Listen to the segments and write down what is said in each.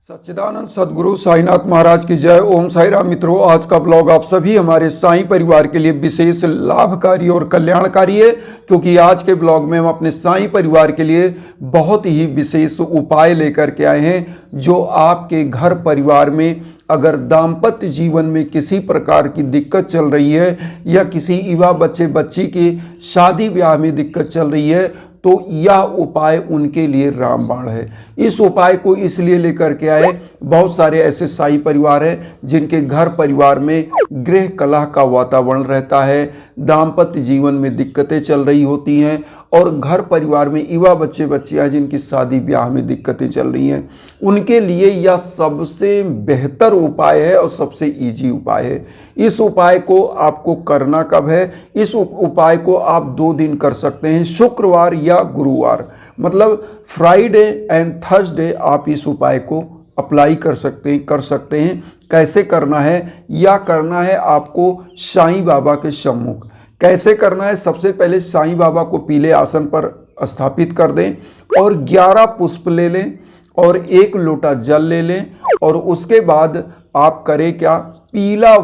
सच्चिदानंद सदगुरु साईनाथ महाराज की जय। ओम साई राम। मित्रों, आज का ब्लॉग आप सभी हमारे साईं परिवार के लिए विशेष लाभकारी और कल्याणकारी है, क्योंकि आज के ब्लॉग में हम अपने साईं परिवार के लिए बहुत ही विशेष उपाय लेकर के आए हैं, जो आपके घर परिवार में अगर दाम्पत्य जीवन में किसी प्रकार की दिक्कत चल रही है या किसी युवा बच्चे बच्ची की शादी ब्याह में दिक्कत चल रही है, तो यह उपाय उनके लिए रामबाण है। इस उपाय को इसलिए लेकर के आए, बहुत सारे ऐसे साईं परिवार हैं जिनके घर परिवार में गृह कलह का वातावरण रहता है, दाम्पत्य जीवन में दिक्कतें चल रही होती हैं, और घर परिवार में युवा बच्चे बच्चियां जिनकी शादी ब्याह में दिक्कतें चल रही हैं, उनके लिए यह सबसे बेहतर उपाय है और सबसे ईजी उपाय है। इस उपाय को आपको करना कब है? इस उपाय को आप 2 दिन कर सकते हैं, शुक्रवार या गुरुवार, मतलब फ्राइडे एंड थर्सडे आप इस उपाय को अप्लाई कर सकते हैं। कैसे करना है? या करना है आपको साईं बाबा के सम्मुख। कैसे करना है? सबसे पहले साईं बाबा को पीले आसन पर स्थापित कर दें और 11 पुष्प ले लें और 1 लोटा जल ले लें, और उसके बाद आप करें क्या? पीला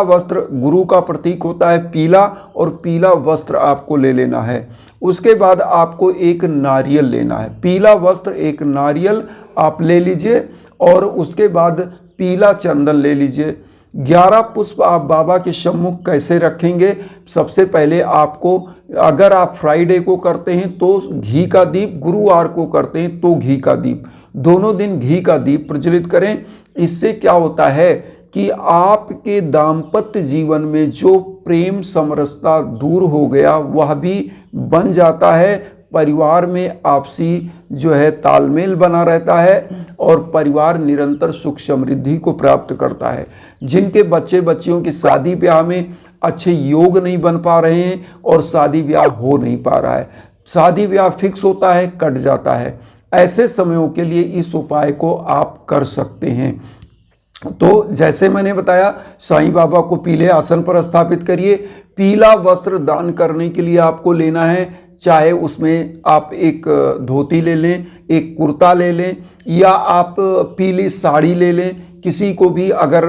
वस्त्र गुरु का प्रतीक होता है पीला, और पीला वस्त्र आपको ले लेना है। उसके बाद आपको 1 नारियल लेना है। पीला वस्त्र, 1 नारियल आप ले लीजिए, और उसके बाद पीला चंदन ले लीजिए। 11 पुष्प आप बाबा के सम्मुख कैसे रखेंगे? सबसे पहले आपको, अगर आप फ्राइडे को करते हैं तो घी का दीप, गुरुवार को करते हैं तो घी का दीप, दोनों दिन घी का दीप प्रज्वलित करें। इससे क्या होता है कि आपके दाम्पत्य जीवन में जो प्रेम समरसता दूर हो गया वह भी बन जाता है, परिवार में आपसी जो है तालमेल बना रहता है, और परिवार निरंतर सुख समृद्धि को प्राप्त करता है। जिनके बच्चे बच्चियों की शादी ब्याह में अच्छे योग नहीं बन पा रहे हैं और शादी ब्याह हो नहीं पा रहा है, शादी ब्याह फिक्स होता है कट जाता है, ऐसे समयों के लिए इस उपाय को आप कर सकते हैं। तो जैसे मैंने बताया, साईं बाबा को पीले आसन पर स्थापित करिए। पीला वस्त्र दान करने के लिए आपको लेना है, चाहे उसमें आप 1 धोती ले लें, 1 कुर्ता ले लें, या आप पीली साड़ी ले लें। किसी को भी, अगर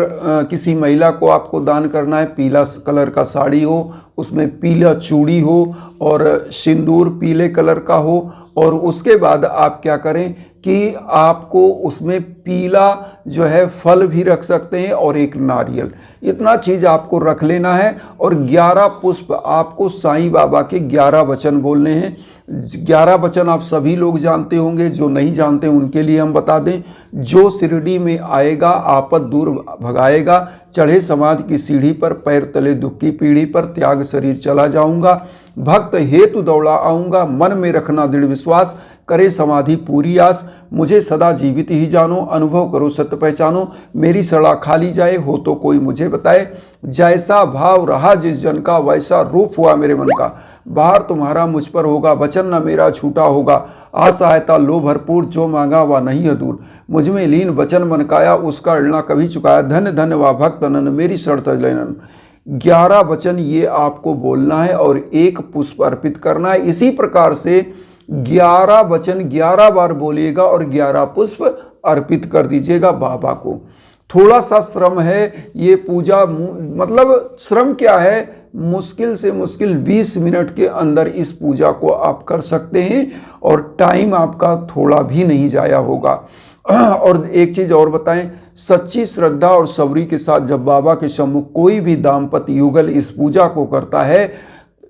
किसी महिला को आपको दान करना है, पीला कलर का साड़ी हो, उसमें पीला चूड़ी हो और सिंदूर पीले कलर का हो, और उसके बाद आप क्या करें कि आपको उसमें पीला जो है फल भी रख सकते हैं और 1 नारियल, इतना चीज़ आपको रख लेना है। और 11 पुष्प आपको साईं बाबा के 11 वचन बोलने हैं। 11 वचन आप सभी लोग जानते होंगे, जो नहीं जानते उनके लिए हम बता दें। जो शिरडी में आएगा आपद दूर भगाएगा, चढ़े समाधि की सीढ़ी पर, पैर तले दुख की पीढ़ी पर, त्याग शरीर चला जाऊंगा, भक्त हेतु दौड़ा आऊँगा, मन में रखना दृढ़ विश्वास, करे समाधि पूरी आस, मुझे सदा जीवित ही जानो, अनुभव करो सत्य पहचानो, मेरी सड़ा खाली जाए, हो तो कोई मुझे बताए, जैसा भाव रहा जिस जन का वैसा रूप हुआ मेरे मन का, बाहर तुम्हारा मुझ पर होगा, वचन न मेरा छूटा होगा, असहायता लो भरपूर, जो मांगा वह नहीं है दूर, मुझ में लीन वचन मन काया, उसका ऋण कभी चुकाया, धन्य धन्य वा भक्त अनन, मेरी शर्त लेनन। 11 वचन ये आपको बोलना है और 1 पुष्प अर्पित करना है। इसी प्रकार से 11 वचन 11 बार बोलिएगा और 11 पुष्प अर्पित कर दीजिएगा बाबा को। थोड़ा सा श्रम है ये पूजा, मतलब श्रम क्या है, मुश्किल से मुश्किल 20 मिनट के अंदर इस पूजा को आप कर सकते हैं, और टाइम आपका थोड़ा भी नहीं जाया होगा। और एक चीज़ और बताएं, सच्ची श्रद्धा और सब्री के साथ जब बाबा के सम्मुख कोई भी दाम्पत्य युगल इस पूजा को करता है,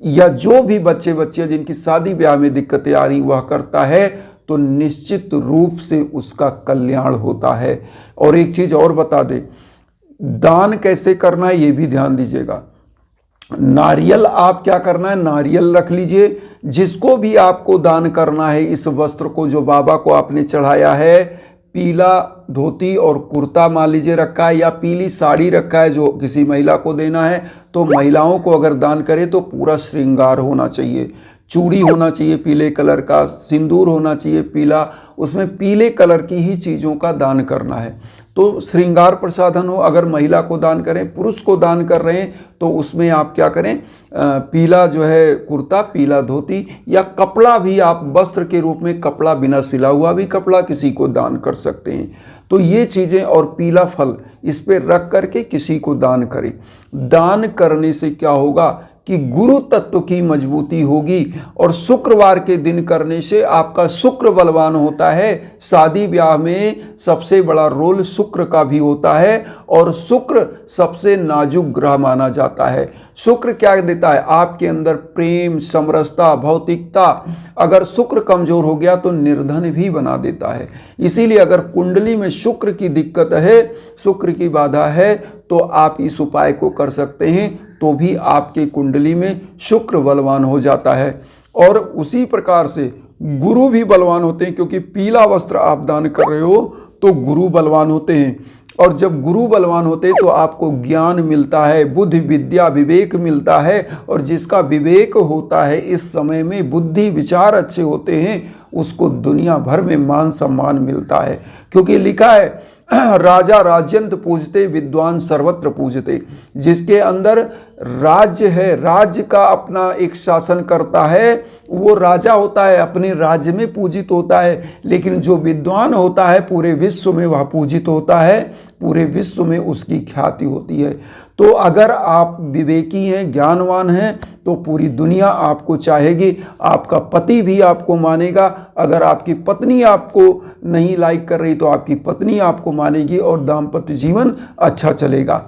या जो भी बच्चे बच्चियां जिनकी शादी ब्याह में दिक्कतें आ रही वह करता है, तो निश्चित रूप से उसका कल्याण होता है। और एक चीज़ और बता दें, दान कैसे करना है ये भी ध्यान दीजिएगा। नारियल आप क्या करना है, नारियल रख लीजिए। जिसको भी आपको दान करना है, इस वस्त्र को जो बाबा को आपने चढ़ाया है, पीला धोती और कुर्ता मान लीजिए रखा है, या पीली साड़ी रखा है जो किसी महिला को देना है, तो महिलाओं को अगर दान करें तो पूरा श्रृंगार होना चाहिए, चूड़ी होना चाहिए पीले कलर का, सिंदूर होना चाहिए पीला, उसमें पीले कलर की ही चीज़ों का दान करना है। तो श्रृंगार प्रसाधन हो, अगर महिला को दान करें, पुरुष को दान कर रहे हैं तो उसमें आप क्या करें, पीला जो है कुर्ता, पीला धोती, या कपड़ा भी आप वस्त्र के रूप में कपड़ा, बिना सिला हुआ भी कपड़ा किसी को दान कर सकते हैं। तो ये चीज़ें, और पीला फल इस पे रख करके किसी को दान करें। दान करने से क्या होगा कि गुरु तत्व की मजबूती होगी, और शुक्रवार के दिन करने से आपका शुक्र बलवान होता है। शादी ब्याह में सबसे बड़ा रोल शुक्र का भी होता है, और शुक्र सबसे नाजुक ग्रह माना जाता है। शुक्र क्या देता है, आपके अंदर प्रेम, समरसता, भौतिकता। अगर शुक्र कमजोर हो गया तो निर्धन भी बना देता है। इसीलिए अगर कुंडली में शुक्र की दिक्कत है, शुक्र की बाधा है, तो आप इस उपाय को कर सकते हैं, तो भी आपके कुंडली में शुक्र बलवान हो जाता है। और उसी प्रकार से गुरु भी बलवान होते हैं, क्योंकि पीला वस्त्र आप दान कर रहे हो तो गुरु बलवान होते हैं। और जब गुरु बलवान होते हैं तो आपको ज्ञान मिलता है, बुद्धि, विद्या, विवेक मिलता है। और जिसका विवेक होता है, इस समय में बुद्धि, विचार अच्छे होते हैं, उसको दुनिया भर में मान सम्मान मिलता है। क्योंकि लिखा है राजा राज्यंत पूजते, विद्वान सर्वत्र पूजते। जिसके अंदर राज्य है, राज्य का अपना एक शासन करता है, वो राजा होता है, अपने राज्य में पूजित होता है। लेकिन जो विद्वान होता है, पूरे विश्व में वह पूजित होता है, पूरे विश्व में उसकी ख्याति होती है। तो अगर आप विवेकी हैं, ज्ञानवान हैं, तो पूरी दुनिया आपको चाहेगी, आपका पति भी आपको मानेगा। अगर आपकी पत्नी आपको नहीं लाइक कर रही तो आपकी पत्नी आपको मानेगी, और दाम्पत्य जीवन अच्छा चलेगा।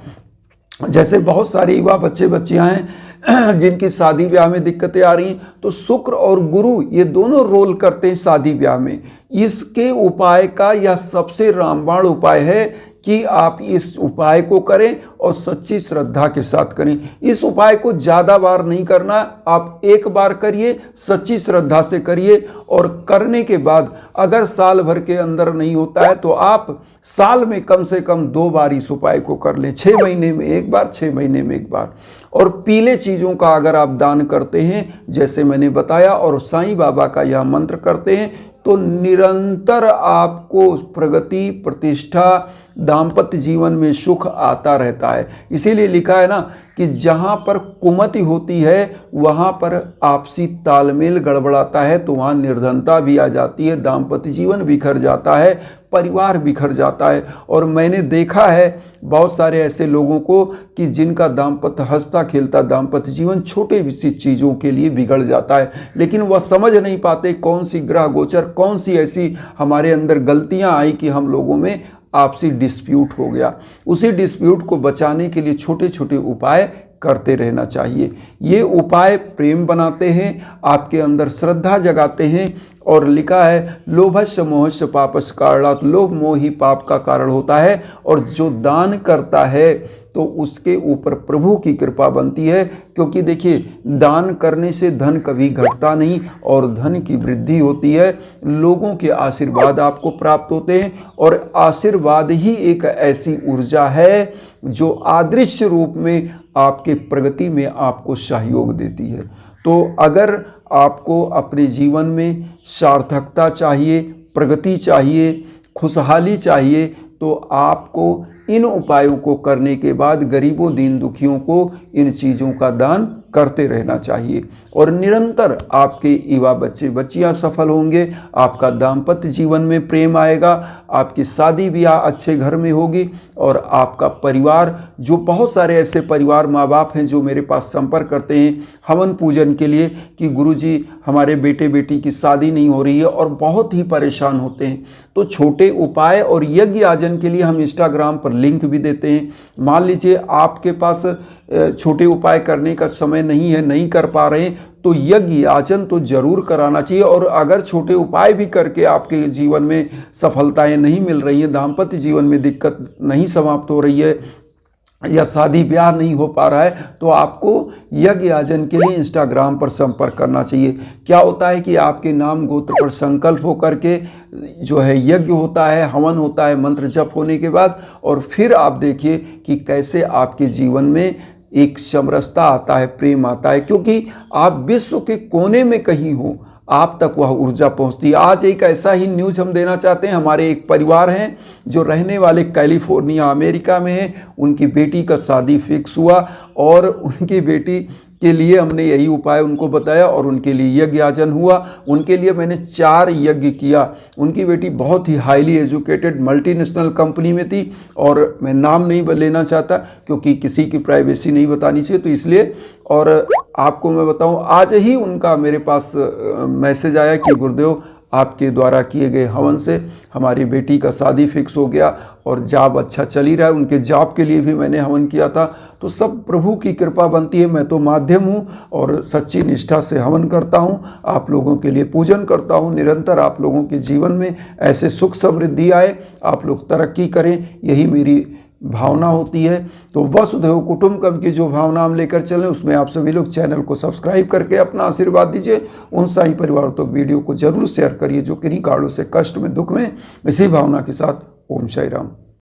जैसे बहुत सारे युवा बच्चे बच्चियां हैं जिनकी शादी ब्याह में दिक्कतें आ रही हैं, तो शुक्र और गुरु ये दोनों रोल करते हैं शादी ब्याह में। इसके उपाय का यह सबसे रामबाण उपाय है कि आप इस उपाय को करें और सच्ची श्रद्धा के साथ करें। इस उपाय को ज़्यादा बार नहीं करना, आप एक बार करिए, सच्ची श्रद्धा से करिए। और करने के बाद अगर साल भर के अंदर नहीं होता है तो आप साल में कम से कम 2 बार इस उपाय को कर लें। 6 महीने में एक बार, 6 महीने में एक बार। और पीले चीज़ों का अगर आप दान करते हैं, जैसे मैंने बताया, और साईं बाबा का यह मंत्र करते हैं, तो निरंतर आपको प्रगति, प्रतिष्ठा, दाम्पत्य जीवन में सुख आता रहता है। इसीलिए लिखा है ना कि जहाँ पर कुमति होती है वहाँ पर आपसी तालमेल गड़बड़ाता है, तो वहाँ निर्धनता भी आ जाती है, दाम्पत्य जीवन बिखर जाता है, परिवार बिखर जाता है। और मैंने देखा है बहुत सारे ऐसे लोगों को कि जिनका दाम्पत्य हंसता खेलता दाम्पत्य जीवन छोटे सी चीज़ों के लिए बिगड़ जाता है, लेकिन वह समझ नहीं पाते कौन सी ग्रह गोचर, कौन सी ऐसी हमारे अंदर गलतियां आई कि हम लोगों में आपसी डिस्प्यूट हो गया। उसी डिस्प्यूट को बचाने के लिए छोटे छोटे उपाय करते रहना चाहिए। ये उपाय प्रेम बनाते हैं, आपके अंदर श्रद्धा जगाते हैं। और लिखा है लोभस्य मोहस्य पापस्य कारणात्, लोभ मोह ही पाप का कारण होता है। और जो दान करता है तो उसके ऊपर प्रभु की कृपा बनती है, क्योंकि देखिए दान करने से धन कभी घटता नहीं और धन की वृद्धि होती है। लोगों के आशीर्वाद आपको प्राप्त होते हैं, और आशीर्वाद ही एक ऐसी ऊर्जा है जो अदृश्य रूप में आपके प्रगति में आपको सहयोग देती है। तो अगर आपको अपने जीवन में सार्थकता चाहिए, प्रगति चाहिए, खुशहाली चाहिए, तो आपको इन उपायों को करने के बाद गरीबों, दीन दुखियों को इन चीज़ों का दान करते रहना चाहिए। और निरंतर आपके युवा बच्चे बच्चियां सफल होंगे, आपका दाम्पत्य जीवन में प्रेम आएगा, आपकी शादी ब्याह अच्छे घर में होगी, और आपका परिवार, जो बहुत सारे ऐसे परिवार माँ बाप हैं जो मेरे पास संपर्क करते हैं हवन पूजन के लिए कि गुरुजी हमारे बेटे बेटी की शादी नहीं हो रही है, और बहुत ही परेशान होते हैं। तो छोटे उपाय और यज्ञ आयोजन के लिए हम इंस्टाग्राम पर लिंक भी देते हैं। मान लीजिए आपके पास छोटे उपाय करने का समय नहीं है, नहीं कर पा रहे हैं, तो यज्ञ याचन तो जरूर कराना चाहिए। और अगर छोटे उपाय भी करके आपके जीवन में सफलताएं नहीं मिल रही हैं, दाम्पत्य जीवन में दिक्कत नहीं समाप्त हो रही है, या शादी ब्याह नहीं हो पा रहा है, तो आपको यज्ञ याचन के लिए इंस्टाग्राम पर संपर्क करना चाहिए। क्या होता है कि आपके नाम गोत्र पर संकल्प होकर के जो है यज्ञ होता है, हवन होता है, मंत्र जप होने के बाद, और फिर आप देखिए कि कैसे आपके जीवन में एक समरसता आता है, प्रेम आता है। क्योंकि आप विश्व के कोने में कहीं हो, आप तक वह ऊर्जा पहुंचती है। आज एक ऐसा ही न्यूज़ हम देना चाहते हैं। हमारे एक परिवार हैं जो रहने वाले कैलिफोर्निया अमेरिका में है। उनकी बेटी का शादी फिक्स हुआ और उनकी बेटी के लिए हमने यही उपाय उनको बताया और उनके लिए यज्ञ याचन हुआ। उनके लिए मैंने 4 यज्ञ किया। उनकी बेटी बहुत ही हाईली एजुकेटेड मल्टीनेशनल कंपनी में थी और मैं नाम नहीं लेना चाहता क्योंकि किसी की प्राइवेसी नहीं बतानी चाहिए, तो इसलिए। और आपको मैं बताऊं, आज ही उनका मेरे पास मैसेज आया कि गुरुदेव आपके द्वारा किए गए हवन से हमारी बेटी का शादी फिक्स हो गया और जॉब अच्छा चल ही रहा है। उनके जॉब के लिए भी मैंने हवन किया था। तो सब प्रभु की कृपा बनती है। मैं तो माध्यम हूँ और सच्ची निष्ठा से हवन करता हूँ, आप लोगों के लिए पूजन करता हूँ। निरंतर आप लोगों के जीवन में ऐसे सुख समृद्धि आए, आप लोग तरक्की करें, यही मेरी भावना होती है। तो वसुधैव कुटुंबकम की जो भावना हम लेकर चलें, उसमें आप सभी लोग चैनल को सब्सक्राइब करके अपना आशीर्वाद दीजिए। उन साई परिवारों तक वीडियो को जरूर शेयर करिए जो किन्हीं कारणों से कष्ट में, दुख में। इसी भावना के साथ ओम साई राम।